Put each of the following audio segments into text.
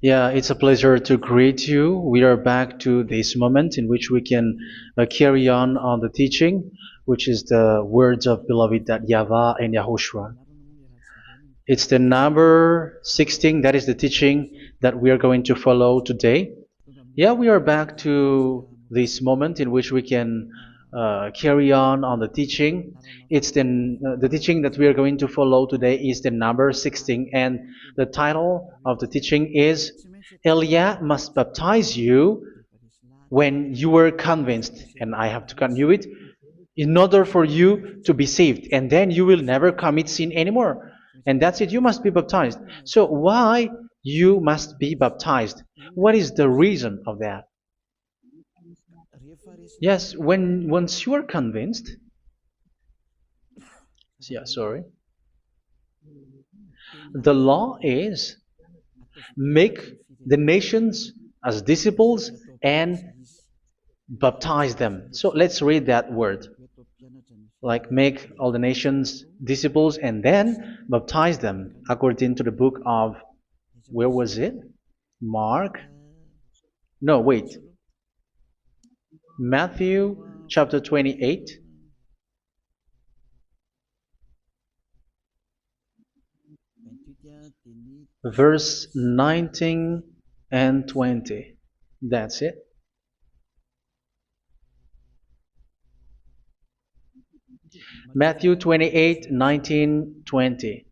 Yeah, it's a pleasure to greet you. We are back to this moment in which we can carry on the teaching, which is the words of beloved that YAHVAH and YAHOSHUA. It's the number 16, that is the teaching that we are going to follow today. Yeah, we are back to this moment in which we can carry on the teaching. It's the teaching that we are going to follow today is the number 16, and the title of the teaching is Elia must baptize you when you were convinced, and I have to continue it, in order for you to be saved, and then you will never commit sin anymore. And that's it, you must be baptized. So why you must be baptized? What is the reason of that? Yes, once you are convinced, yeah, sorry, the law is make the nations as disciples and baptize them. So let's read that word. Like make all the nations disciples and then baptize them according to the book of, where was it? Mark? No, wait. Matthew chapter 28. Verse 19 and 20. That's it. Matthew 28, 19, 20.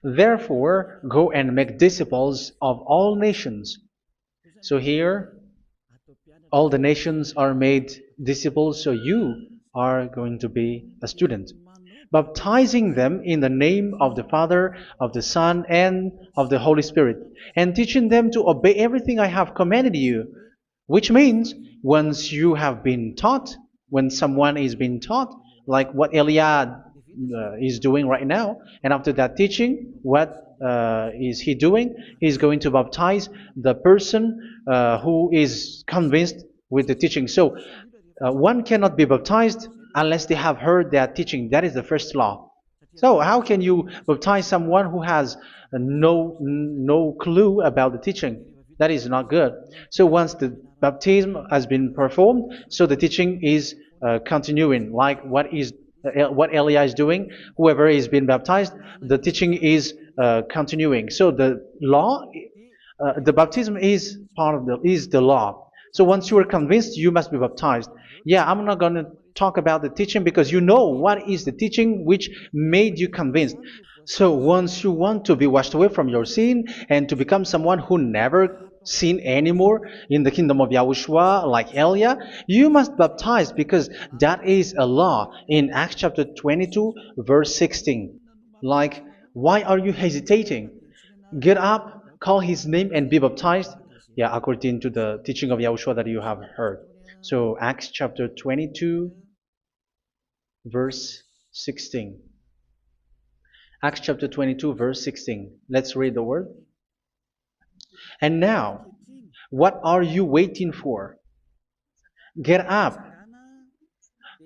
Therefore, go and make disciples of all nations. So here, all the nations are made disciples, so you are going to be a student. Baptizing them in the name of the Father, of the Son, and of the Holy Spirit, and teaching them to obey everything I have commanded you. Which means, once you have been taught, when someone is being taught, like what Eliad is doing right now, and after that teaching, what is he doing? He's going to baptize the person who is convinced with the teaching. So one cannot be baptized unless they have heard that teaching. That is the first law. So how can you baptize someone who has no clue about the teaching? That is not good. So once the baptism has been performed, so the teaching is continuing. Like what Elijah is doing, whoever is being baptized, the teaching is continuing. So the law, the baptism is part of the law. So once you are convinced, you must be baptized. Yeah, I'm not going to talk about the teaching because you know what is the teaching which made you convinced. So once you want to be washed away from your sin and to become someone who never sin anymore in the kingdom of YAHOSHUA like Elia, you must baptize because that is a law in Acts chapter 22 verse 16. Like, why are you hesitating? Get up, call his name and be baptized. Yeah, according to the teaching of YAHOSHUA that you have heard. So Acts chapter 22 verse 16. Acts chapter 22 verse 16. Let's read the word. And now, what are you waiting for? Get up,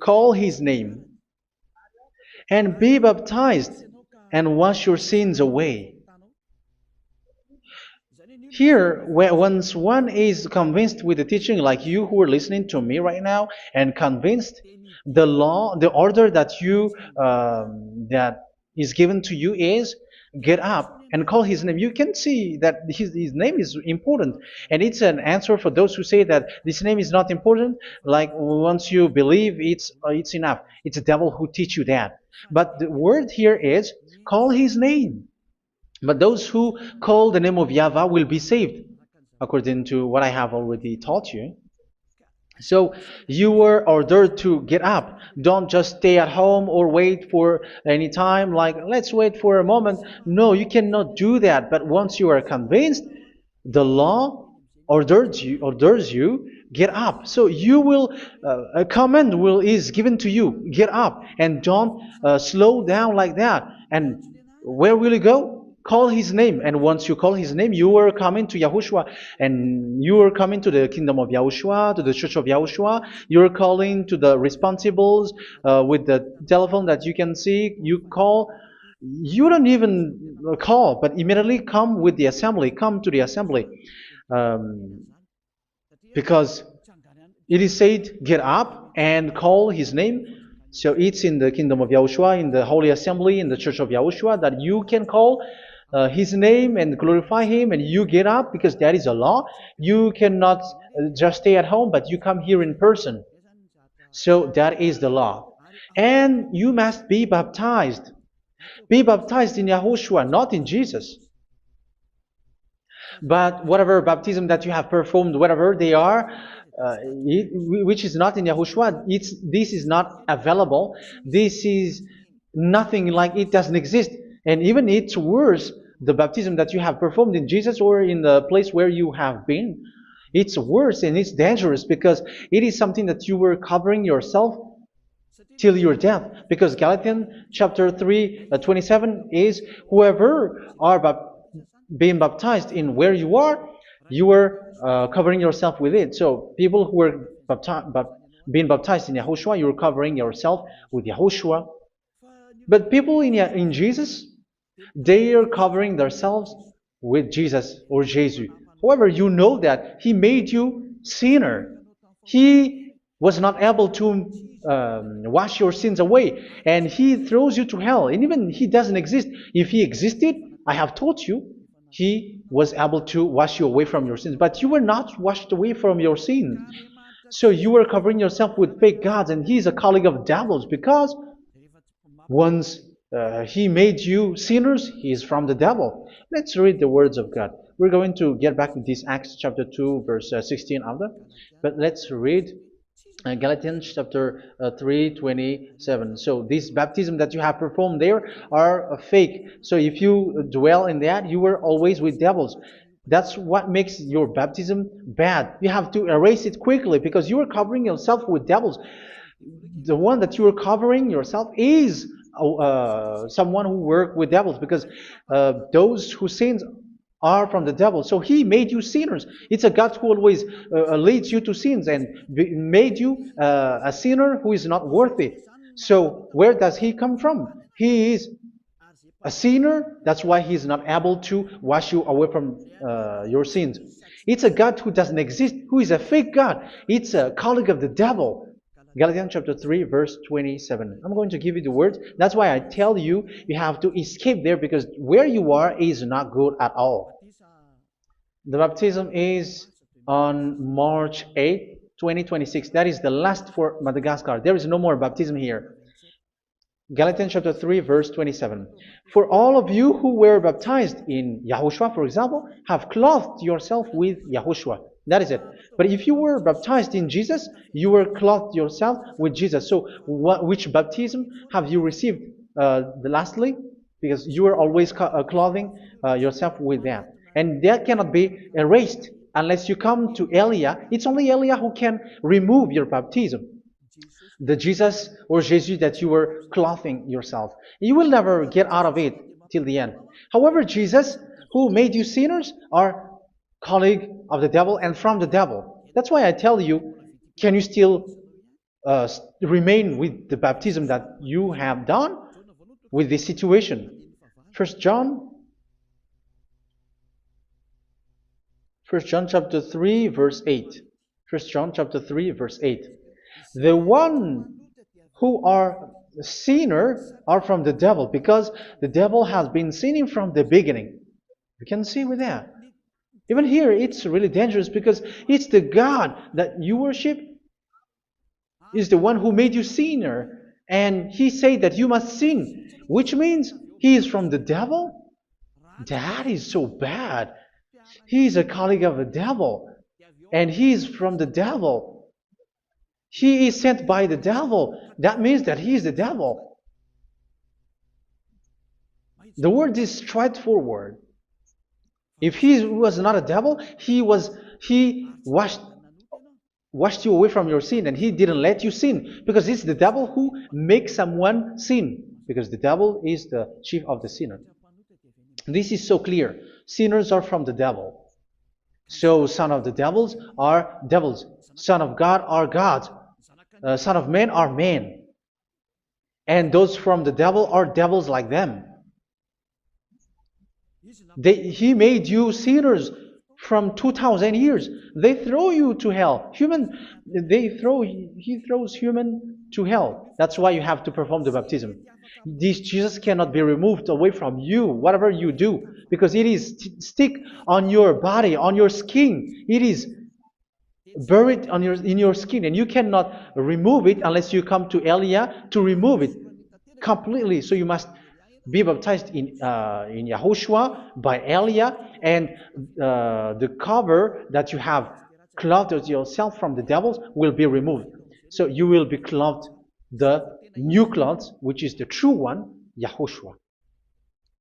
call his name, and be baptized, and wash your sins away. Here, once one is convinced with the teaching, like you who are listening to me right now, and convinced, the law, the order that that is given to you is get up and call his name. You can see that his name is important, and it's an answer for those who say that this name is not important. Like once you believe, it's enough. It's the devil who teach you that. But the word here is call his name. But those who call the name of YAHVAH will be saved, according to what I have already taught you. So you were ordered to get up. Don't just stay at home or wait for any time, like let's wait for a moment. No, you cannot do that. But once you are convinced, the law orders you get up. So you will a command is given to you, get up, and don't slow down like that. And where will you go? call his name. And once you call his name, you are coming to Yahushua. And you are coming to the kingdom of Yahushua, to the church of Yahushua. You are calling to the responsibles with the telephone that you can see. You call. You don't even call, but immediately come with the assembly. Come to the assembly. Um, because it is said, get up and call his name. So it's in the kingdom of Yahushua, in the holy assembly, in the church of Yahushua, that you can call his name and glorify him, and you get up, because that is a law. You cannot just stay at home, but you come here in person. So that is the law. And you must be baptized. Be baptized in Yahushua, not in Jesus. But whatever baptism that you have performed, whatever they are, which is not in Yahushua, this is not available. This is nothing, like it doesn't exist. And even it's worse, the baptism that you have performed in Jesus or in the place where you have been. It's worse and it's dangerous, because it is something that you were covering yourself till your death. Because Galatians chapter 3, 27 is, whoever are being baptized in where you are covering yourself with it. So people who were being baptized in Yahushua, you're covering yourself with Yahushua. But people in Jesus, they are covering themselves with Jesus or Jesus. However, you know that he made you sinner. He was not able to wash your sins away, and he throws you to hell. And even he doesn't exist. If he existed, I have told you, he was able to wash you away from your sins. But you were not washed away from your sins. So you were covering yourself with fake gods, and he's a colleague of devils, because once he made you sinners, he is from the devil. Let's read the words of God. We're going to get back to this Acts chapter 2, verse 16 after. But let's read Galatians chapter 3, 27. So this baptism that you have performed there are fake. So if you dwell in that, you were always with devils. That's what makes your baptism bad. You have to erase it quickly, because you are covering yourself with devils. The one that you are covering yourself is someone who worked with devils, because those who sins are from the devil. So he made you sinners. It's a God who always leads you to sins, and made you a sinner who is not worthy. So where does he come from? He is a sinner. That's why he is not able to wash you away from your sins. It's a God who doesn't exist, who is a fake God. It's a colleague of the devil. Galatians chapter 3, verse 27. I'm going to give you the words. That's why I tell you, you have to escape there, because where you are is not good at all. The baptism is on March 8, 2026. That is the last for Madagascar. There is no more baptism here. Galatians chapter 3, verse 27. For all of you who were baptized in Yahushua, for example, have clothed yourself with Yahushua. That is it. But if you were baptized in Jesus, you were clothed yourself with Jesus. So which baptism have you received lastly? Because you are always clothing yourself with that. And that cannot be erased unless you come to Elia. It's only Elia who can remove your baptism. The Jesus or Jesus that you were clothing yourself. You will never get out of it till the end. However, Jesus, who made you sinners, are colleague of the devil and from the devil. That's why I tell you, can you still remain with the baptism that you have done with this situation? First John chapter 3, verse 8. First John chapter 3, verse 8. The one who are sinner are from the devil, because the devil has been sinning from the beginning. You can see with that. Even here, it's really dangerous, because it's the God that you worship is the one who made you sinner, and he said that you must sin, which means he is from the devil. That is so bad. He is a colleague of the devil, and he is from the devil. He is sent by the devil. That means that he is the devil. The word is straightforward. If he was not a devil, he washed you away from your sin, and he didn't let you sin, because it's the devil who makes someone sin, because the devil is the chief of the sinner. This is so clear. Sinners are from the devil. So son of the devils are devils. Son of God are gods. Son of men are men. And those from the devil are devils like them. He made you sinners from 2,000 years. They throw you to hell. He throws human to hell. That's why you have to perform the baptism. This Jesus cannot be removed away from you, whatever you do, because it is stick on your body, on your skin. It is buried in your skin, and you cannot remove it unless you come to Elia to remove it completely. So you must be baptized in YAHOSHUA by Elia, and the cover that you have clothed yourself from the devils will be removed. So you will be clothed the new clothes, which is the true one, YAHOSHUA.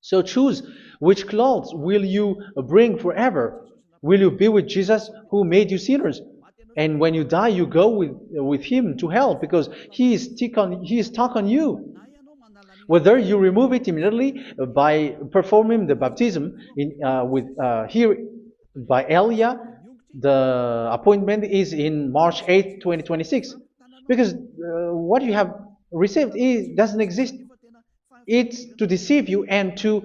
So choose which clothes will you bring forever. Will you be with Jesus who made you sinners? And when you die, you go with him to hell because he is stuck on you. Whether you remove it immediately by performing the baptism here by Elia, the appointment is in March 8, 2026. Because what you have received doesn't exist. It's to deceive you and to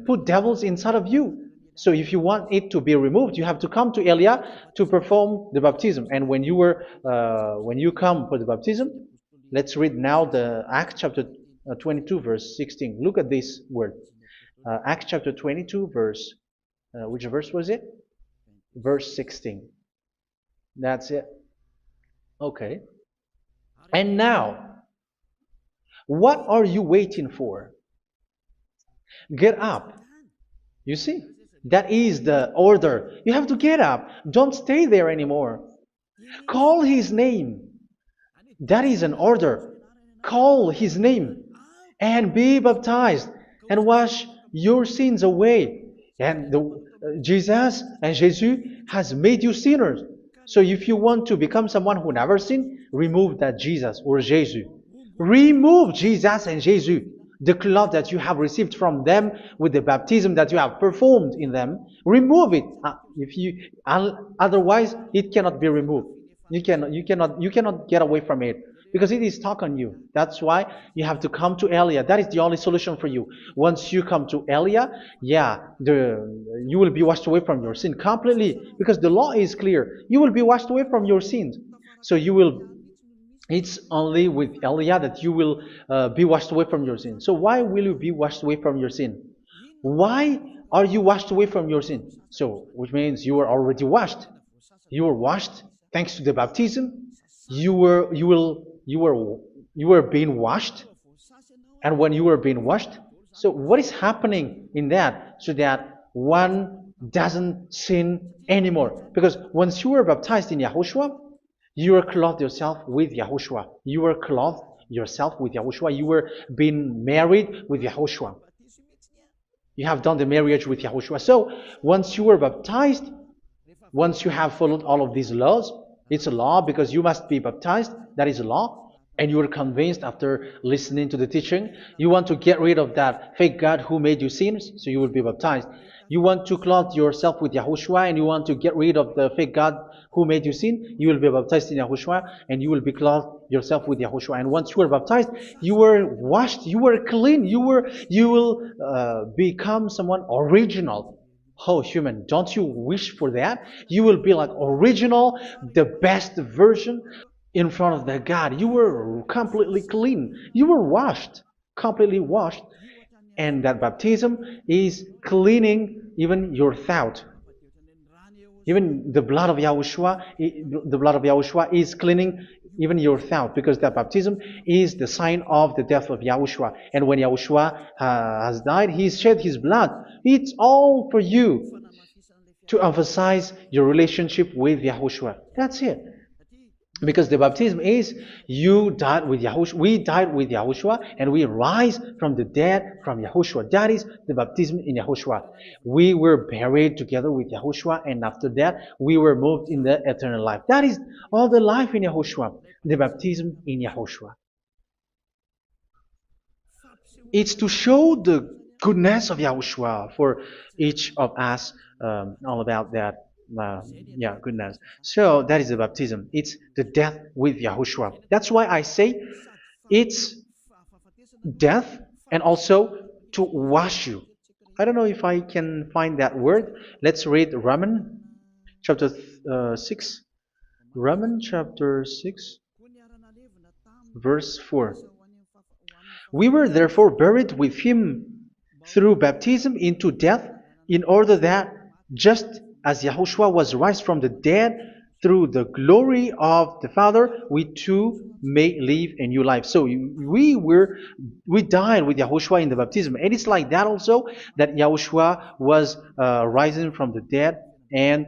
put devils inside of you. So if you want it to be removed, you have to come to Elia to perform the baptism. And when you come for the baptism, let's read now the Acts chapter 22 verse 16. Look at this word. Acts chapter 22 verse, which verse was it? Verse 16. That's it. Okay. And now, what are you waiting for? Get up. You see, that is the order. You have to get up. Don't stay there anymore. Call his name. That is an order. Call his name and be baptized and wash your sins away. And Jesus has made you sinners. So if you want to become someone who never sinned, remove that Jesus or Jesus. Remove Jesus and Jesus, the cloth that you have received from them with the baptism that you have performed in them. Remove it. Otherwise, it cannot be removed. You cannot get away from it because it is stuck on you. That's why you have to come to Elia. That is the only solution for you. Once you come to Elia, you will be washed away from your sin completely because the law is clear. You will be washed away from your sins. So it's only with Elia that you will be washed away from your sin. So why will you be washed away from your sin? Why are you washed away from your sin? So, which means you are already washed. You were washed thanks to the baptism. You were being washed, and when you were being washed, so what is happening in that? So that one doesn't sin anymore. Because once you were baptized in YAHOSHUA, you were clothed yourself with YAHOSHUA. You were clothed yourself with YAHOSHUA. You were being married with YAHOSHUA. You have done the marriage with YAHOSHUA. So once you were baptized, once you have followed all of these laws, it's a law because you must be baptized. That is a law. And you are convinced after listening to the teaching, you want to get rid of that fake God who made you sinners, so you will be baptized. You want to clothe yourself with YAHOSHUA and you want to get rid of the fake God who made you sin, you will be baptized in YAHOSHUA and you will be clothed yourself with YAHOSHUA. And once you are baptized, you were washed, you were clean, you will become someone original. Oh, human, don't you wish for that? You will be like original, the best version in front of the God. You were completely clean. You were washed, completely washed. And that baptism is cleaning even your thought. Even the blood of YAHOSHUA is cleaning even your thought, because that baptism is the sign of the death of YAHOSHUA. And when YAHOSHUA has died, he shed his blood. It's all for you to emphasize your relationship with YAHOSHUA. That's it. Because the baptism is you died with YAHOSHUA, we died with YAHOSHUA, and we rise from the dead from YAHOSHUA. That is the baptism in YAHOSHUA. We were buried together with YAHOSHUA, and after that we were moved in the eternal life. That is all the life in YAHOSHUA, the baptism in YAHOSHUA. It's to show the goodness of Yahushua for each of us, all about that. Uh, yeah, goodness. So that is the baptism. It's the death with Yahushua. That's why I say it's death and also to wash you. I don't know if I can find that word. Let's read Romans chapter 6. Romans chapter 6, verse 4. We were therefore buried with him through baptism into death, in order that, just as Yahushua was raised from the dead through the glory of the Father, we too may live a new life. So we died with Yahushua in the baptism, and it's like that also that Yahushua was rising from the dead, and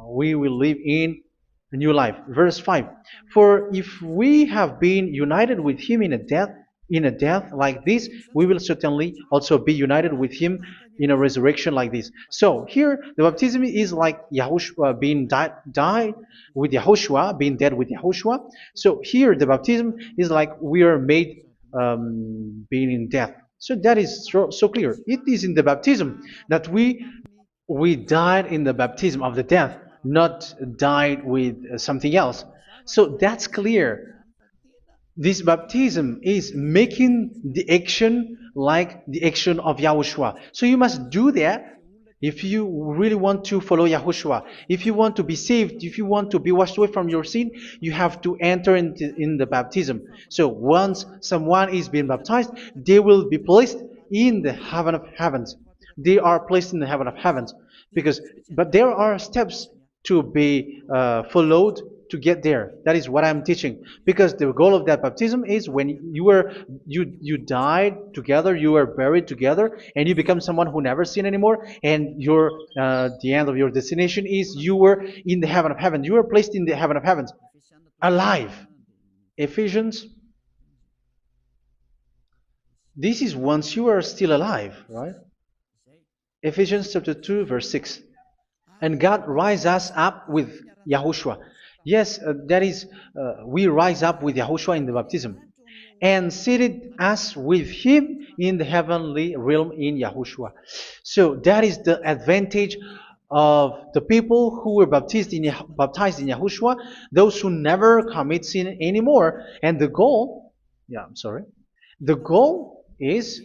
we will live in a new life. Verse 5. For if we have been united with him in a death like this, we will certainly also be united with him in a resurrection like this. So here the baptism is like Yahushua being died with Yahushua, being dead with Yahushua. So here the baptism is like we are made being in death. So that is so clear. It is in the baptism that we died in the baptism of the death, not died with something else. So that's clear. This baptism is making the action like the action of Yahushua. So you must do that if you really want to follow Yahushua. If you want to be saved, if you want to be washed away from your sin, you have to enter in the baptism. So once someone is being baptized, they will be placed in the heaven of heavens. They are placed in the heaven of heavens because, but there are steps to be followed to get there. That is what I'm teaching. Because the goal of that baptism is when you died together, you were buried together, and you become someone who never sin anymore. And your the end of your destination is you were in the heaven of heaven. You were placed in the heaven of heavens, alive. Ephesians. This is once you are still alive, right? Ephesians chapter 2, verse 6. And God rise us up with Yahushua. Yes, that is, we rise up with Yahushua in the baptism. And seated us with him in the heavenly realm in Yahushua. So that is the advantage of the people who were baptized in Yahushua, those who never commit sin anymore. And the goal, the goal is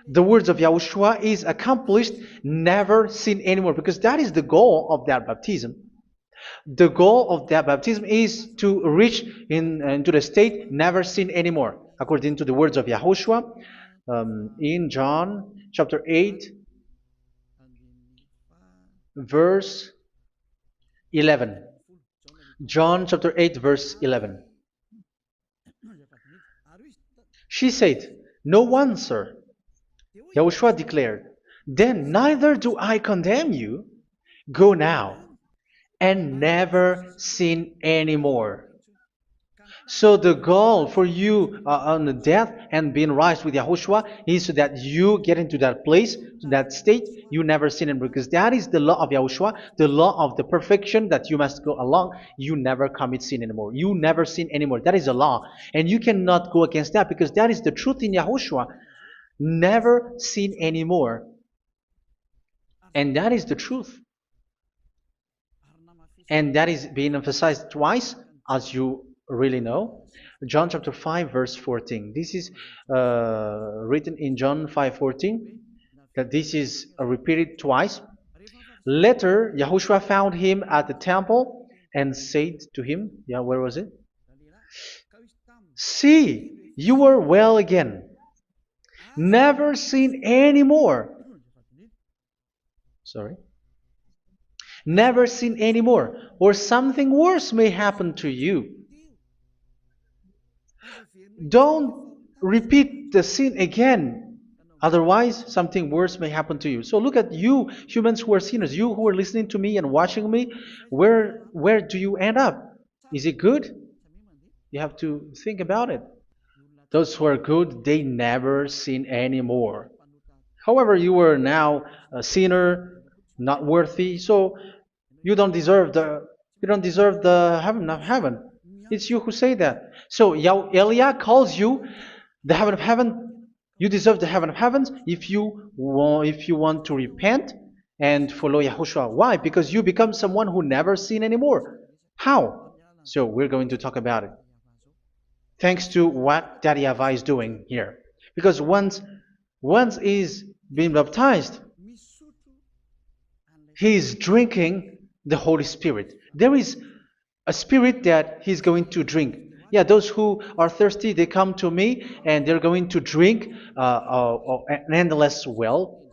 the words of Yahushua is accomplished, never sin anymore, because that is the goal of that baptism. The goal of that baptism is to reach into the state never sin anymore, according to the words of Yahushua in John chapter 8, verse 11. John chapter 8, verse 11. She said, "No one, sir." Yahushua declared, "Then neither do I condemn you. Go now and never sin anymore." So the goal for you on the death and being raised with Yahushua is so that you get into that place, to that state, you never sin anymore. Because that is the law of Yahushua, the law of the perfection that you must go along. You never commit sin anymore. You never sin anymore. That is a law. And you cannot go against that because that is the truth in Yahushua. Never sin anymore. And that is the truth. And that is being emphasized twice, as you really know. John chapter 5, verse 14. This is written in John 5:14, that this is repeated twice. Later, Yahushua found him at the temple and said to him, where was it? "See, you are well again. Never sin anymore." Sorry. Never sin anymore, or something worse may happen to you. Don't repeat the sin again. Otherwise, something worse may happen to you. So look at you, humans who are sinners, you who are listening to me and watching me. Where do you end up? Is it good? You have to think about it. Those who are good, they never sin anymore. However, you are now a sinner, not worthy, so you don't deserve the heaven of heaven. It's you who say that. So Eliah calls you the heaven of heaven. You deserve the heaven of heavens if you want to repent and follow Yahushua. Why? Because you become someone who never sin anymore. How? So we're going to talk about it. Thanks to what Daddy YAHVAH is doing here. Because once he's been baptized, he is drinking the Holy Spirit. There is a spirit that he's going to drink. Yeah, those who are thirsty, they come to me and they're going to drink an endless well.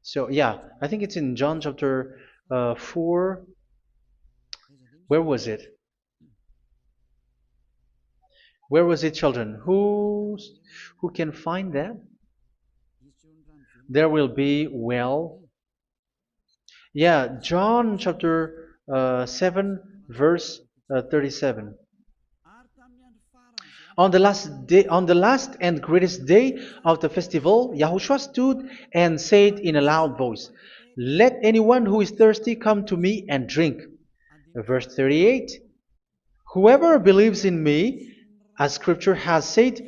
So yeah, I think it's in John chapter 4. Where was it? Where was it, children? Who can find that? There will be well. Yeah, John chapter 7, verse 37. On the last and greatest day of the festival, Yahushua stood and said in a loud voice, "Let anyone who is thirsty come to me and drink." Verse 38. Whoever believes in me, as scripture has said,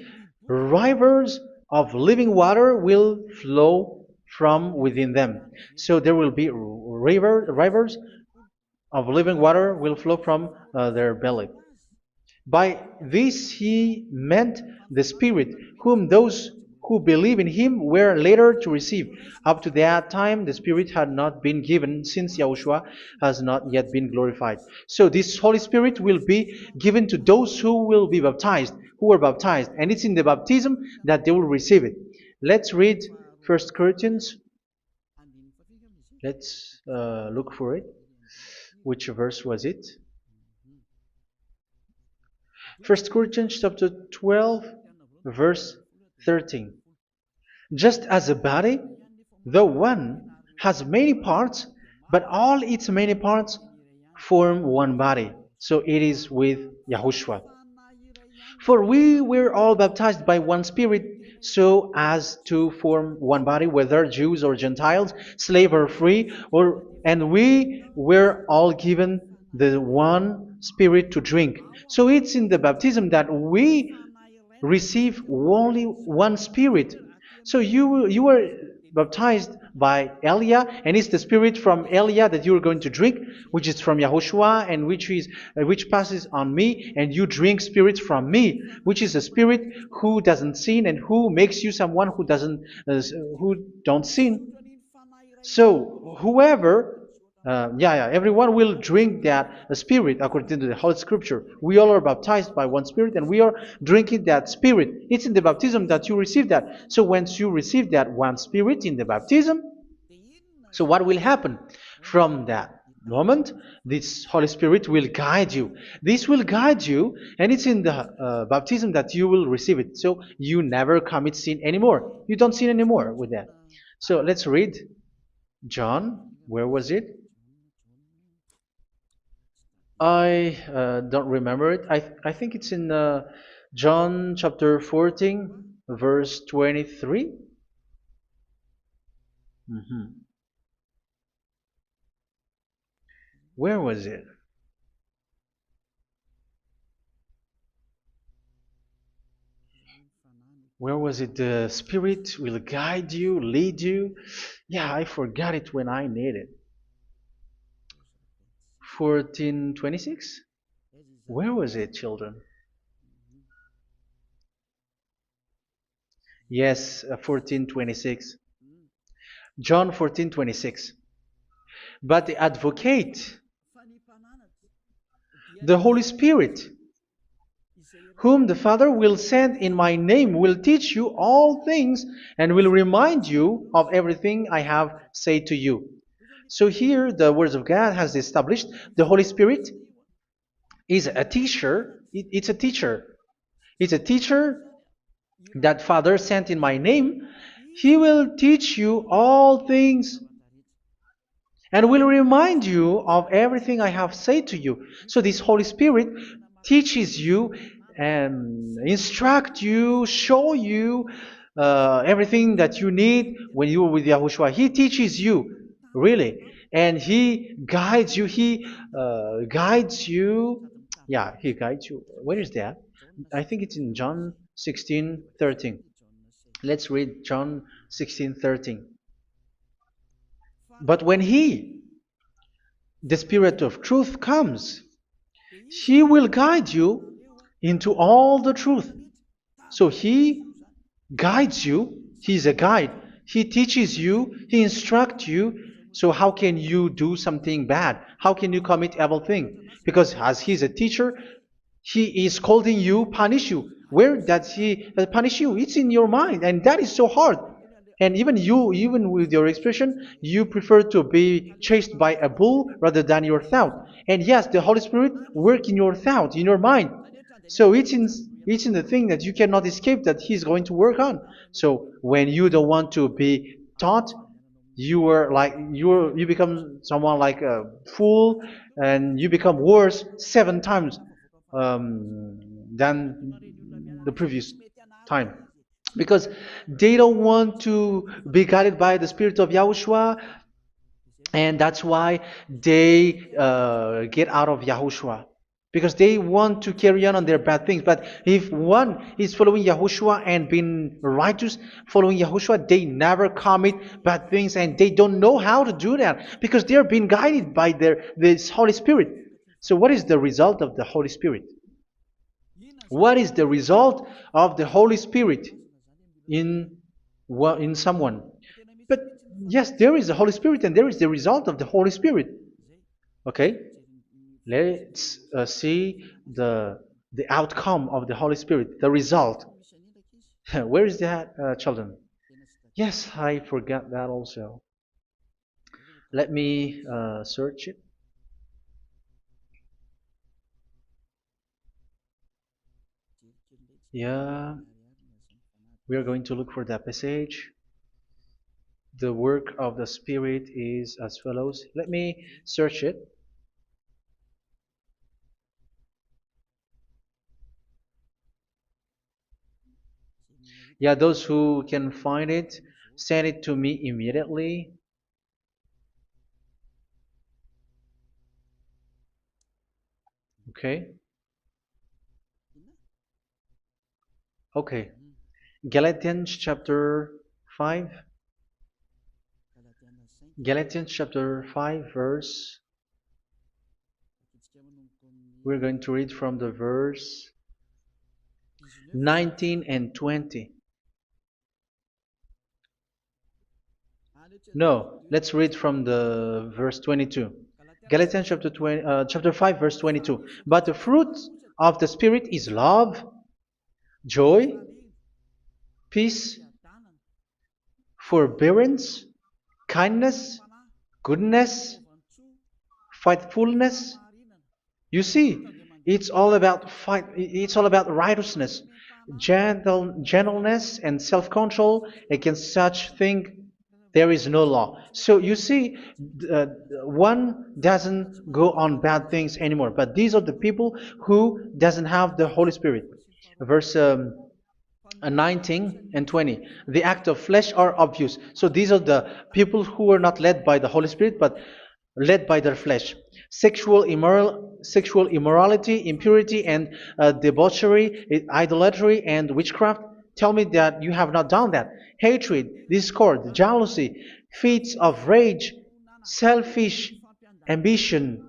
rivers of living water will flow from within them. So there will be rivers of living water will flow from their belly. By this he meant the Spirit, whom those who believe in him were later to receive. Up to that time, the Spirit had not been given, since Yahushua has not yet been glorified. So this Holy Spirit will be given to those who will be baptized, who are baptized. And it's in the baptism that they will receive it. Let's read 1 Corinthians. Let's look for it. Which verse was it? 1 Corinthians chapter 12, verse 13. Just as a body, though one, has many parts, but all its many parts form one body. So it is with Yahushua. For we were all baptized by one Spirit, so as to form one body, whether Jews or Gentiles, slave or free, and we were all given the one Spirit to drink. So it's in the baptism that we receive only one Spirit. So you were baptized by Elia, and it's the Spirit from Elia that you are going to drink, which is from Yahushua, and which passes on me, and you drink Spirit from me, which is a Spirit who doesn't sin and who makes you someone who don't sin. So whoever everyone will drink that Spirit according to the Holy Scripture. We all are baptized by one Spirit, and we are drinking that Spirit. It's in the baptism that you receive that. So once you receive that one Spirit in the baptism, so what will happen? From that moment, this Holy Spirit will guide you. This will guide you, and it's in the baptism that you will receive it. So you never commit sin anymore. You don't sin anymore with that. So let's read John. Where was it? I don't remember it. I think it's in John chapter 14, verse 23. Where was it? Where was it? The Spirit will guide you, lead you. Yeah, I forgot it when I need it. 14:26? Where was it, children? Yes, 14:26. John 14:26. But the advocate, the Holy Spirit, whom the Father will send in my name, will teach you all things and will remind you of everything I have said to you. So here the words of God has established the Holy Spirit is a teacher. It's a teacher. It's a teacher that Father sent in my name. He will teach you all things and will remind you of everything I have said to you. So this Holy Spirit teaches you and instruct you, show you everything that you need when you are with Yahushua. He teaches you, really. And He guides you. He guides you. Yeah, He guides you. Where is that? I think it's in John 16:13. Let's read John 16:13. But when He, the Spirit of truth, comes, He will guide you into all the truth. So He guides you. He's a guide. He teaches you. He instructs you. So how can you do something bad? How can you commit evil thing? Because as He's a teacher, He is scolding you, punish you. Where does He punish you? It's in your mind, and that is so hard. And even you, even with your expression, you prefer to be chased by a bull rather than your thought. And yes, the Holy Spirit work in your thought, in your mind. So it's in the thing that you cannot escape that He's going to work on. So when you don't want to be taught, you become someone like a fool, and you become worse 7 times than the previous time, because they don't want to be guided by the Spirit of Yahushua, and that's why they get out of Yahushua, because they want to carry on their bad things. But if one is following Yahushua and being righteous, following Yahushua, they never commit bad things, and they don't know how to do that because they are being guided by this Holy Spirit. So what is the result of the Holy Spirit? What is the result of the Holy Spirit in in someone? But yes, there is the Holy Spirit, and there is the result of the Holy Spirit. Okay, let's see the outcome of the Holy Spirit, the result. Where is that, children? Yes, I forgot that also. Let me search it. Yeah, we are going to look for that passage. The work of the Spirit is as follows. Let me search it. Yeah, those who can find it, send it to me immediately. Okay. Okay. Galatians chapter 5. Galatians chapter 5, verse. We're going to read from the verse 19 and 20. No, let's read from the verse 22. Galatians chapter 5, verse 22. But the fruit of the Spirit is love, joy, peace, forbearance, kindness, goodness, faithfulness. You see, it's all about fight. It's all about righteousness, gentleness, and self-control. Against such thing, there is no law. So you see, uh, one doesn't go on bad things anymore. But these are the people who doesn't have the Holy Spirit. Verse 19 and 20. The act of flesh are obvious. So these are the people who are not led by the Holy Spirit, but led by their flesh. Sexual immorality, impurity, and debauchery, idolatry, and witchcraft. Tell me that you have not done that. Hatred, discord, jealousy, fits of rage, selfish ambition,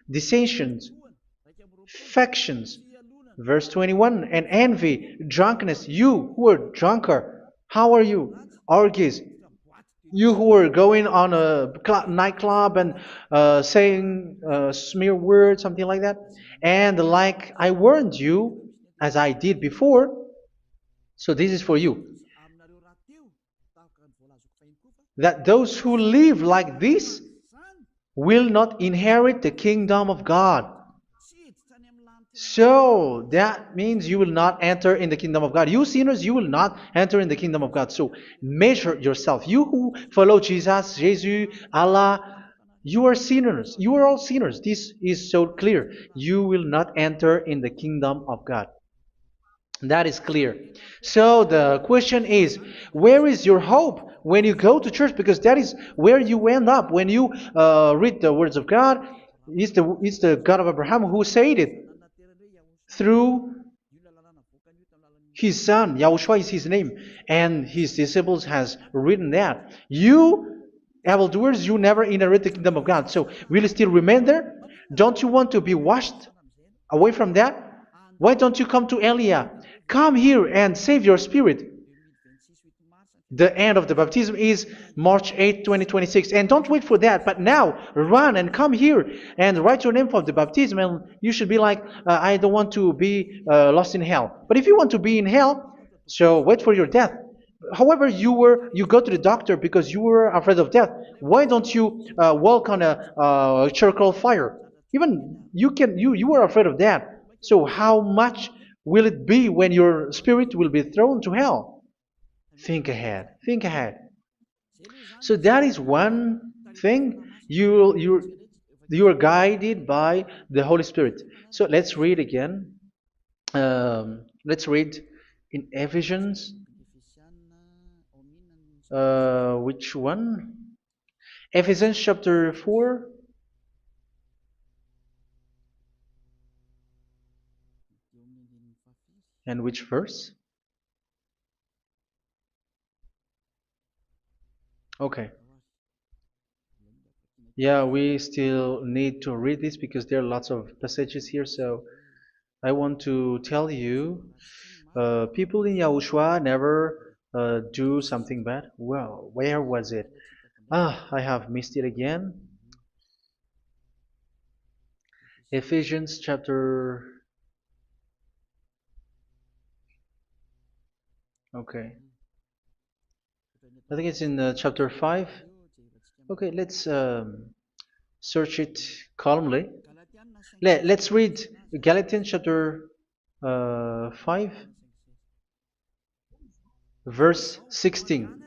dissensions, factions. Verse 21, and envy, drunkenness. You who are drunkard, how are you? Orgies. You who are going on a nightclub and saying smear words, something like that. And like I warned you, as I did before, so this is for you, that those who live like this will not inherit the kingdom of God. So that means you will not enter in the kingdom of God. You sinners, you will not enter in the kingdom of God. So measure yourself. You who follow Jesus, Allah, you are sinners. You are all sinners. This is so clear. You will not enter in the kingdom of God. That is clear. So the question is, where is your hope when you go to church? Because that is where you end up when you read the words of God. It's the God of Abraham who said it through His son, Yahushua is his name, and his disciples has written that. You evildoers, you never inherit the kingdom of God. So will you still remain there? Don't you want to be washed away from that? Why don't you come to Elia? Come here and save your spirit. The end of the baptism is March 8th, 2026. And don't wait for that, but now run and come here and write your name for the baptism. And you should be like, I don't want to be lost in hell. But if you want to be in hell, so wait for your death. However, you go to the doctor because you were afraid of death. Why don't you walk on a charcoal fire? Even you were afraid of that. So how much will it be when your spirit will be thrown to hell? Think ahead. Think ahead. So that is one thing. You are guided by the Holy Spirit. So let's read again. Let's read in Ephesians. Which one? Ephesians chapter 4. And which verse? Okay. Yeah, we still need to read this because there are lots of passages here. So I want to tell you, people in Yahushua never do something bad. Well, where was it? I have missed it again. Ephesians chapter. Okay. I think it's in chapter 5. Okay, let's search it calmly. Let's read Galatians chapter 5, verse 16.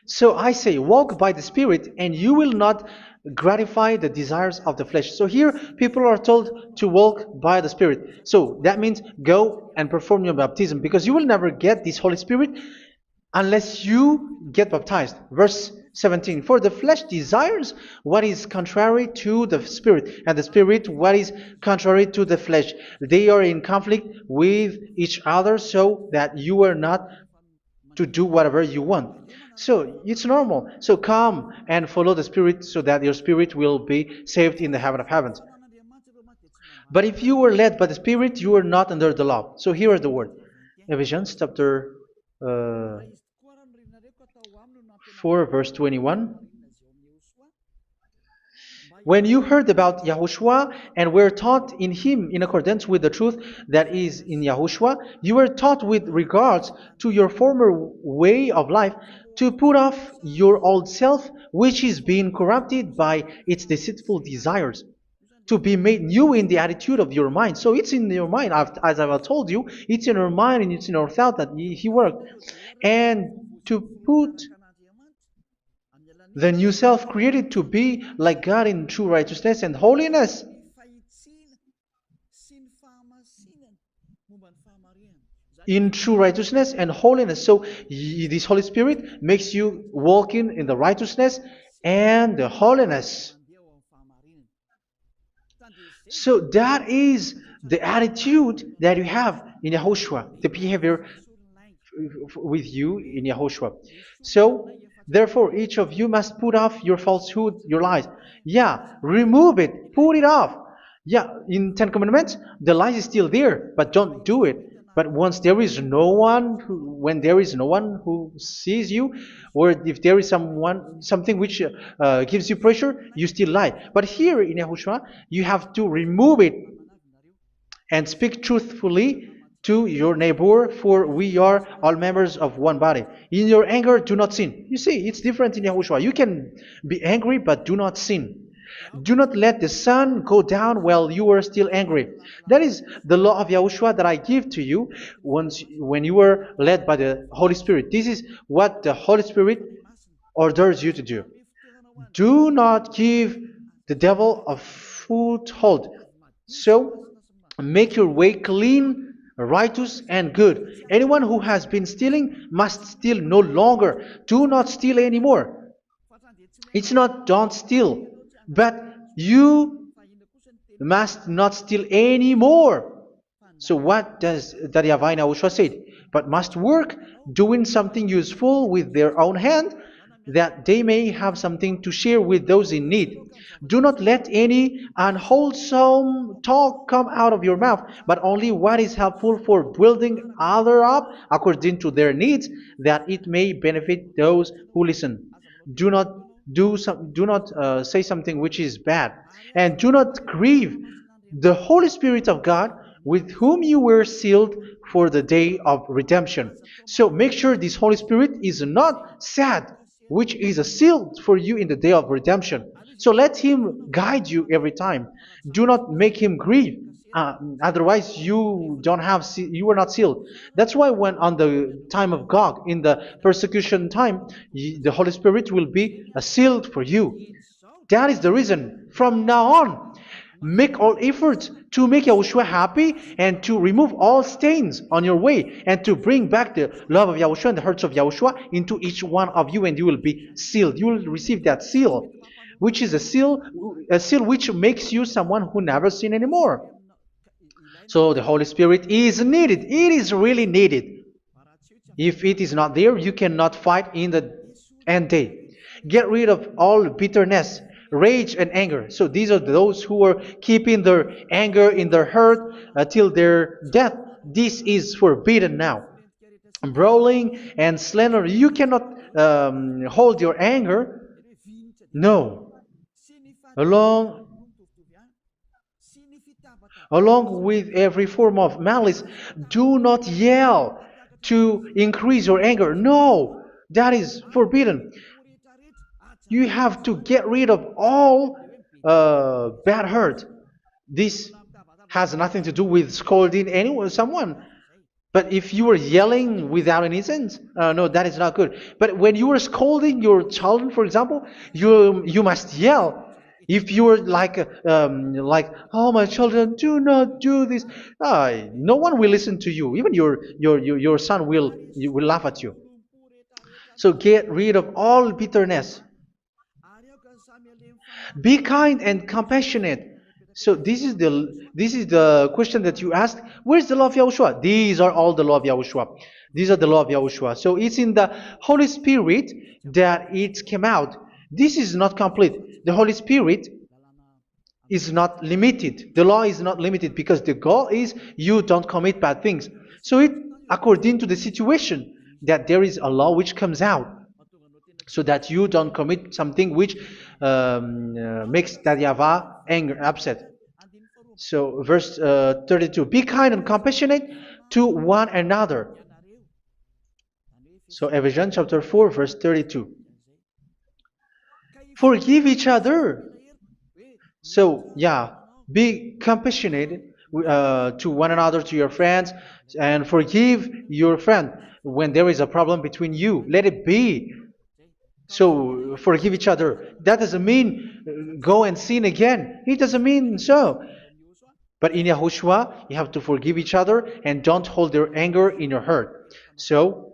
So I say, walk by the Spirit, and you will not gratify the desires of the flesh. So here, people are told to walk by the Spirit. So that means go and perform your baptism, because you will never get this Holy Spirit unless you get baptized. Verse 17. For the flesh desires what is contrary to the Spirit, and the Spirit what is contrary to the flesh. They are in conflict with each other, so that you are not to do whatever you want. So it's normal. So come and follow the Spirit so that your spirit will be saved in the heaven of heavens. But if you were led by the Spirit, you are not under the law. So here are the word. Ephesians chapter 4 verse 21. When you heard about Yahushua and were taught in him in accordance with the truth that is in Yahushua, you were taught with regards to your former way of life to put off your old self, which is being corrupted by its deceitful desires, to be made new in the attitude of your mind. So it's in your mind, as I've told you, it's in your mind and it's in your thought that he worked. And to put the new self created to be like God in true righteousness and holiness. In true righteousness and holiness. So this Holy Spirit makes you walking in the righteousness and the holiness. So that is the attitude that you have in Yahushua, the behavior with you in Yahushua. So therefore, each of you must put off your falsehood, your lies. Yeah, remove it, put it off. Yeah, in Ten Commandments, the lies is still there, but don't do it. But once there is no one, when there is no one who sees you, or if there is something which gives you pressure, you still lie. But here in Yahushua, you have to remove it and speak truthfully to your neighbor, for we are all members of one body. In your anger, do not sin. You see, it's different in Yahushua. You can be angry, but do not sin. Do not let the sun go down while you are still angry. That is the law of Yahushua that I give to you when you were led by the Holy Spirit. This is what the Holy Spirit orders you to do. Do not give the devil a foothold. So, make your way clean, righteous, and good. Anyone who has been stealing must steal no longer. Do not steal anymore. It's not don't steal, but you must not steal anymore. So what does the YAHVAH in Yahushua say? but must work doing something useful with their own hand, that they may have something to share with those in need. Do not let any unwholesome talk come out of your mouth, but only what is helpful for building others up according to their needs, that it may benefit those who listen. Do not do not say something which is bad, and do not grieve the Holy Spirit of God, with whom you were sealed for the day of redemption. So make sure this Holy Spirit is not sad, which is a seal for you in the day of redemption. So let him guide you every time. Do not make him grieve. Otherwise, you are not sealed. That's why when on the time of God, in the persecution time, the Holy Spirit will be a sealed for you. That is the reason. From now on, make all efforts to make Yahushua happy and to remove all stains on your way and to bring back the love of Yahushua and the hearts of Yahushua into each one of you, and you will be sealed. You will receive that seal, which is a seal which makes you someone who never sin anymore. So the Holy Spirit is needed. It is really needed. If it is not there, you cannot fight in the end day. Get rid of all bitterness, rage, and anger. So these are those who are keeping their anger in their heart till their death. This is forbidden now. Brawling and slander. You cannot hold your anger. No. Along Along with every form of malice, do not yell to increase your anger. No, that is forbidden. You have to get rid of all bad hurt. This has nothing to do with scolding anyone, someone. But if you are yelling without any sense, no, that is not good. But when you are scolding your children, for example, you must yell. If you are like, oh my children, do not do this, no one will listen to you. Even your son will laugh at you. So get rid of all bitterness. Be kind and compassionate. So this is the question that you asked. Where's the law of Yahushua? These are all the law of Yahushua. These are the law of Yahushua. So it's in the Holy Spirit that it came out. This is not complete. The Holy Spirit is not limited. The law is not limited because the goal is you don't commit bad things. So it according to the situation that there is a law which comes out, so that you don't commit something which makes that YAHVAH angry, upset. So verse 32, be kind and compassionate to one another. So Ephesians chapter 4 verse 32. Forgive each other. So yeah, be compassionate to one another, to your friends, and forgive your friend when there is a problem between you. Let it be. So forgive each other. That doesn't mean go and sin again. It doesn't mean so. But in Yahushua, you have to forgive each other and don't hold their anger in your heart. So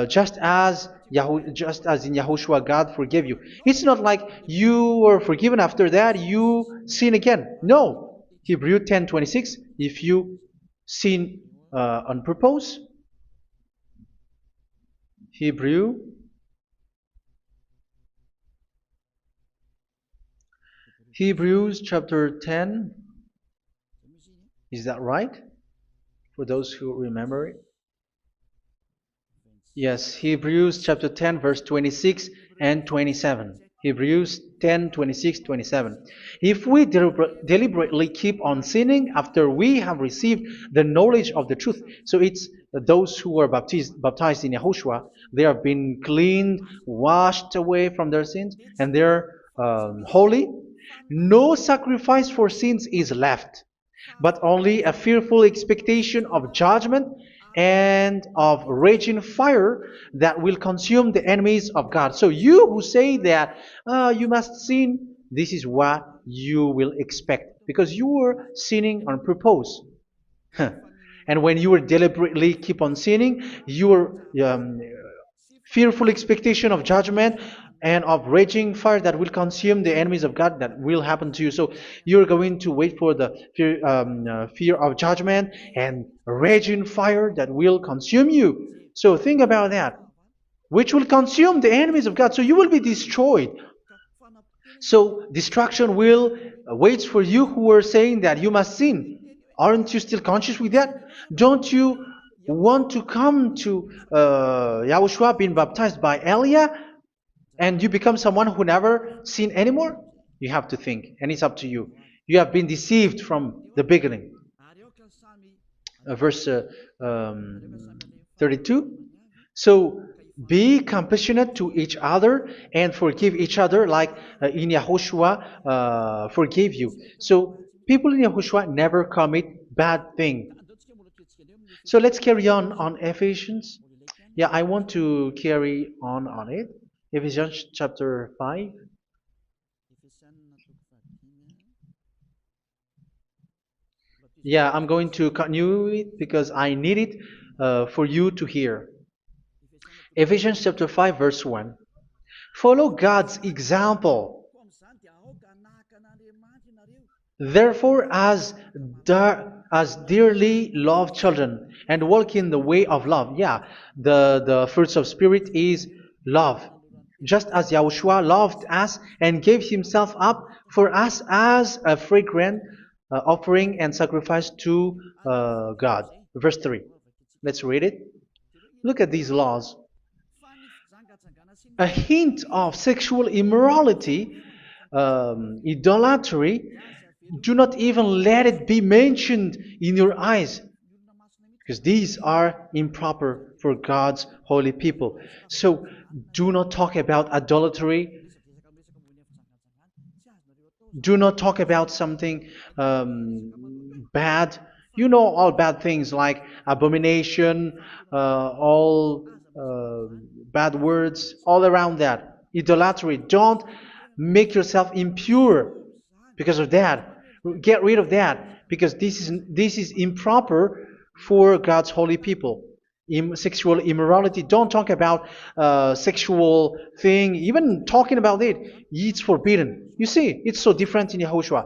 just as in Yahushua, God forgave you. It's not like you were forgiven after that you sin again. No. Hebrew 10:26. If you sin on purpose, Hebrews chapter 10. Is that right? For those who remember it? Yes, Hebrews chapter 10 verse 26 and 27. Hebrews 10, 26, 27. If we deliberately keep on sinning after we have received the knowledge of the truth, so it's those who are baptized in Yahushua, they have been cleaned, washed away from their sins, and they're holy. No sacrifice for sins is left, but only a fearful expectation of judgment and of raging fire that will consume the enemies of God. So you who say that you must sin, this is what you will expect, because you were sinning on purpose. And when you were deliberately keep on sinning, your fearful expectation of judgment and of raging fire that will consume the enemies of God that will happen to you. So you're going to wait for the fear of judgment and raging fire that will consume you. So think about that, which will consume the enemies of God. So you will be destroyed. So destruction will wait for you who are saying that you must sin. Aren't you still conscious with that? Don't you want to come to Yahushua being baptized by Elia and you become someone who never sin anymore? You have to think, and it's up to you. You have been deceived from the beginning. Verse 32. So be compassionate to each other and forgive each other like in Yahushua forgave you. So people in Yahushua never commit bad thing. So let's carry on Ephesians. Yeah, I want to carry on it. Ephesians chapter 5. Yeah, I'm going to continue it because I need it for you to hear. Ephesians chapter 5 verse 1. Follow God's example. Therefore, as dearly loved children, and walk in the way of love. Yeah, the fruits of spirit is love. Just as Yahushua loved us and gave himself up for us as a fragrant offering and sacrifice to God. Verse 3. Let's read it. Look at these laws. A hint of sexual immorality, idolatry, do not even let it be mentioned in your eyes, because these are improper for God's holy people. So do not talk about idolatry. Do not talk about something bad. You know all bad things like abomination, all bad words, all around that. Idolatry. Don't make yourself impure because of that. Get rid of that because this is improper for God's holy people. Sexual immorality. Don't talk about sexual thing. Even talking about it, it's forbidden. You see, it's so different in Yahushua.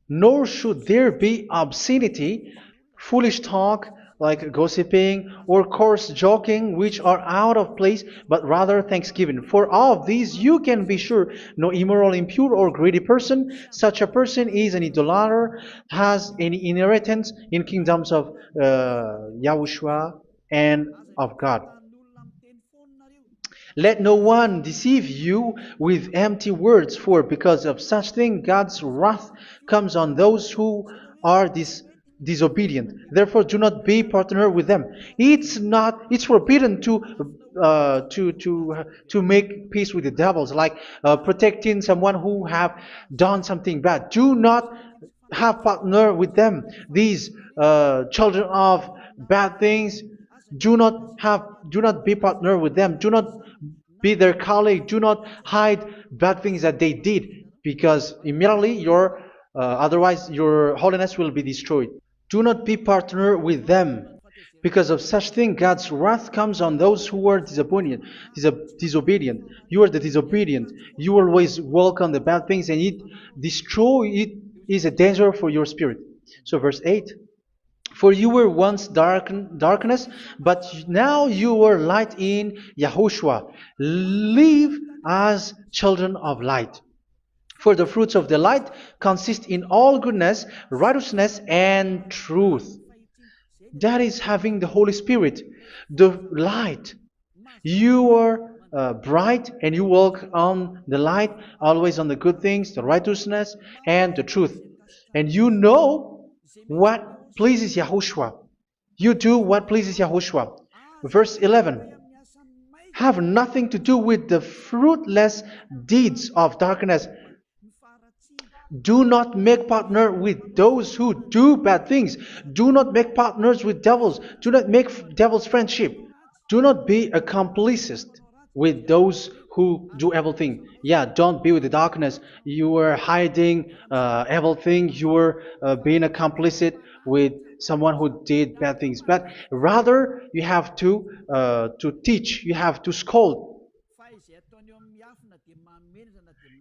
Nor should there be obscenity, foolish talk like gossiping or coarse joking, which are out of place, but rather thanksgiving. For of these you can be sure: no immoral, impure, or greedy person, such a person is an idolater, has any inheritance in kingdoms of Yahushua and of God. Let no one deceive you with empty words, for because of such thing God's wrath comes on those who are disobedient. Therefore, do not be partner with them. It's forbidden to make peace with the devils, like protecting someone who have done something bad. Do not have partner with them. These children of bad things, do not be partner with them. Do not be their colleague. Do not hide bad things that they did, because immediately otherwise your holiness will be destroyed. Do not be partner with them. Because of such thing, God's wrath comes on those who are disobedient. You are the disobedient. You always walk on the bad things, and it is a danger for your spirit. So verse 8. For you were once darkness, but now you are light in Yahushua. Live as children of light. For the fruits of the light consist in all goodness, righteousness, and truth. That is having the Holy Spirit, the light. You are bright and you walk on the light, always on the good things, the righteousness, and the truth. And you know what pleases Yahushua. You do what pleases Yahushua. Verse 11. Have nothing to do with the fruitless deeds of darkness. Do not make partner with those who do bad things. Do not make partners with devils. Do not make devil's friendship. Do not be accomplices with those who do evil things. Yeah, don't be with the darkness. You are hiding evil things. You are being a complicit with someone who did bad things. But rather, you have to teach. You have to scold.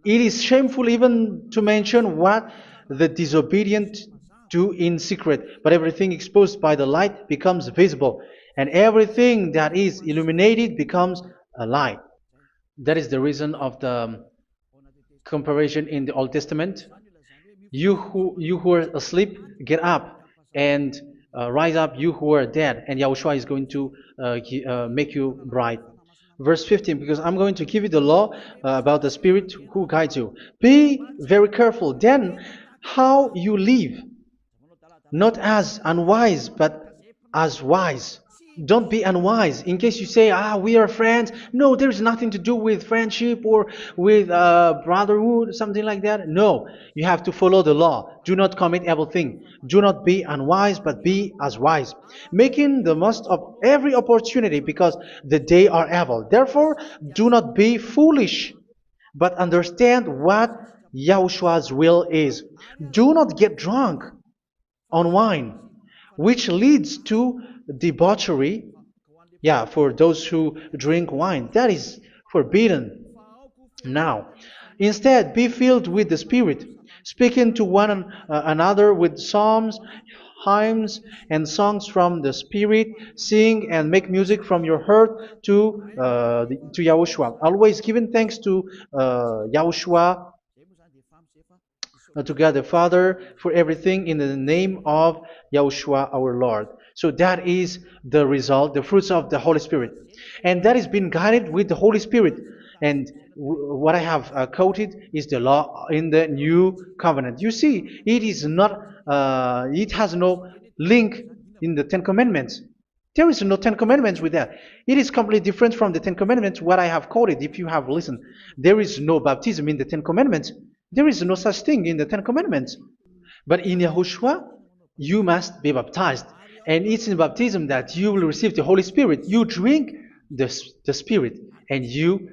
It is shameful even to mention what the disobedient do in secret, but everything exposed by the light becomes visible, and everything that is illuminated becomes a light. That is the reason of the comparison in the Old Testament. You who are asleep, get up and rise up, you who are dead, and Yahushua is going to make you bright. Verse 15, because I'm going to give you the law about the Spirit who guides you. Be very careful then how you live, not as unwise, but as wise. Don't be unwise. In case you say, we are friends. No, there's nothing to do with friendship or with brotherhood, something like that. No, you have to follow the law. Do not commit evil thing. Do not be unwise, but be as wise, making the most of every opportunity because the day are evil. Therefore, do not be foolish, but understand what Yahushua's will is. Do not get drunk on wine, which leads to debauchery. Yeah, for those who drink wine, that is forbidden now. Instead, be filled with the Spirit, speaking to one another with psalms, hymns, and songs from the Spirit. Sing and make music from your heart to Yahushua. Always giving thanks to Yahushua, to God the Father, for everything in the name of Yahushua our Lord. So that is the result, the fruits of the Holy Spirit. And that is being guided with the Holy Spirit. And what I have quoted is the law in the new covenant. You see, it is not, it has no link in the Ten Commandments. There is no Ten Commandments with that. It is completely different from the Ten Commandments, what I have quoted, if you have listened. There is no baptism in the Ten Commandments. There is no such thing in the Ten Commandments. But in Yahushua, you must be baptized. And it's in baptism that you will receive the Holy Spirit. You drink the Spirit, and you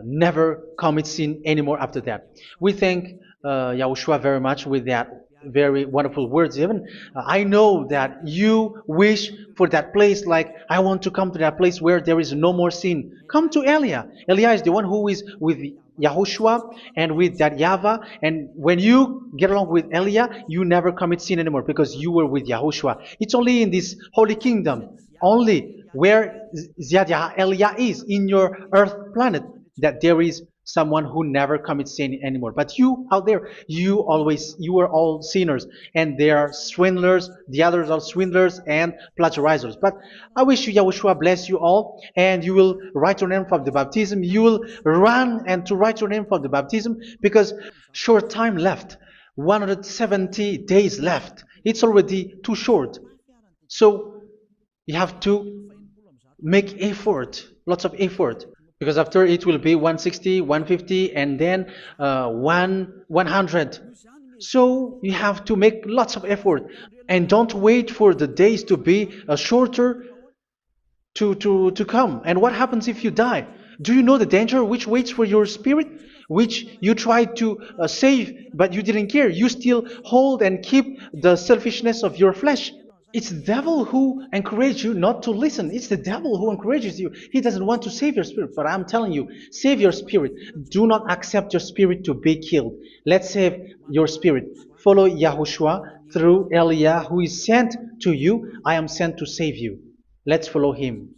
never commit sin anymore after that. We thank Yahushua very much with that very wonderful words. Even I know that you wish for that place, like I want to come to that place where there is no more sin. Come to Elia. Elia is the one who is with Yahushua and with that YAHVAH, and when you get along with Elia, you never commit sin anymore because you were with Yahushua. It's only in this holy kingdom, only where Ziad Elia is, in your earth planet, that there is someone who never commits sin anymore. But you out there, you are all sinners, and they are swindlers. The others are swindlers and plagiarizers. But I wish you, Yahushua, bless you all, and you will write your name for the baptism. You will run and to write your name for the baptism, because short time left, 170 days left. It's already too short. So you have to make effort, lots of effort, because after it will be 160, 150, and then 100. So you have to make lots of effort, and don't wait for the days to be shorter to come. And what happens if you die? Do you know the danger which waits for your spirit, which you tried to save, but you didn't care? You still hold and keep the selfishness of your flesh. It's the devil who encourages you not to listen. It's the devil who encourages you. He doesn't want to save your spirit. But I'm telling you, save your spirit. Do not accept your spirit to be killed. Let's save your spirit. Follow Yahushua through Elia, who is sent to you. I am sent to save you. Let's follow him.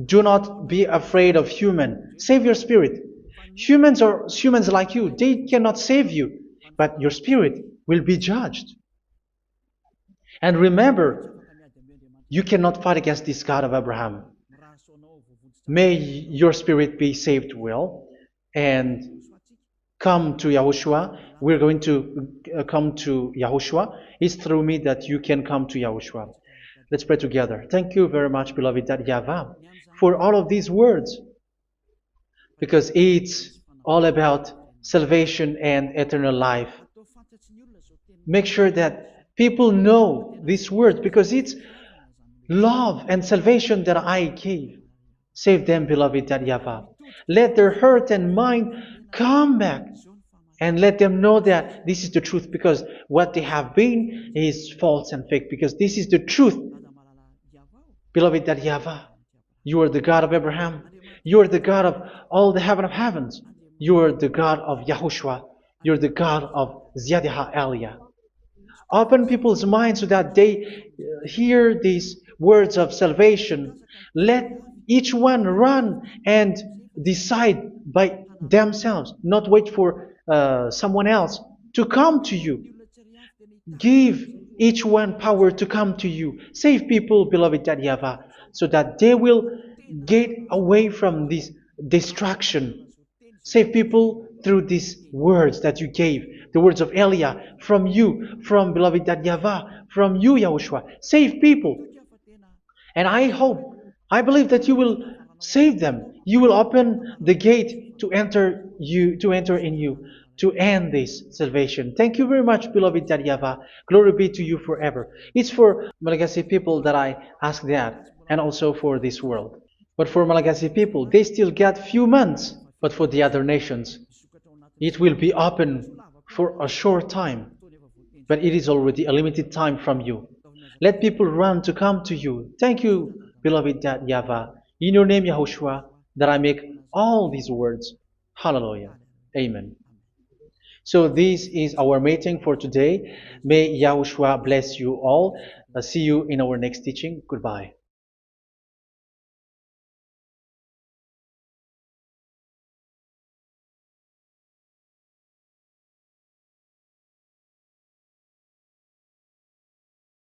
Do not be afraid of human. Save your spirit. Humans are humans like you. They cannot save you. But your spirit will be judged. And remember, you cannot fight against this God of Abraham. May your spirit be saved well and come to Yahushua. We're going to come to Yahushua. It's through me that you can come to Yahushua. Let's pray together. Thank you very much, beloved YAHVAH, for all of these words, because it's all about salvation and eternal life. Make sure that people know these words, because it's love and salvation that I gave. Save them, beloved YAHVAH. Let their heart and mind come back, and let them know that this is the truth, because what they have been is false and fake, because this is the truth. Beloved YAHVAH, you are the God of Abraham. You are the God of all the heaven of heavens. You are the God of YAHOSHUA. You're the God of Ziyadiha Aliyah. Open people's minds so that they hear these words of salvation. Let each one run and decide by themselves, not wait for someone else to come to you. Give each one power to come to you. Save people, beloved YAHVAH, so that they will get away from this distraction. Save people through these words that you gave, the words of Elia, from you, from beloved YAHVAH, from you, Yahushua. Save people. And I hope, I believe that you will save them. You will open the gate to enter in you, to end this salvation. Thank you very much, beloved YAHVAH. Glory be to you forever. It's for Malagasy people that I ask that, and also for this world. But for Malagasy people, they still get few months. But for the other nations, it will be open for a short time. But it is already a limited time from you. Let people run to come to you. Thank you, beloved YAHVAH. In your name, Yahushua, that I make all these words. Hallelujah. Amen. So this is our meeting for today. May Yahushua bless you all. See you in our next teaching. Goodbye.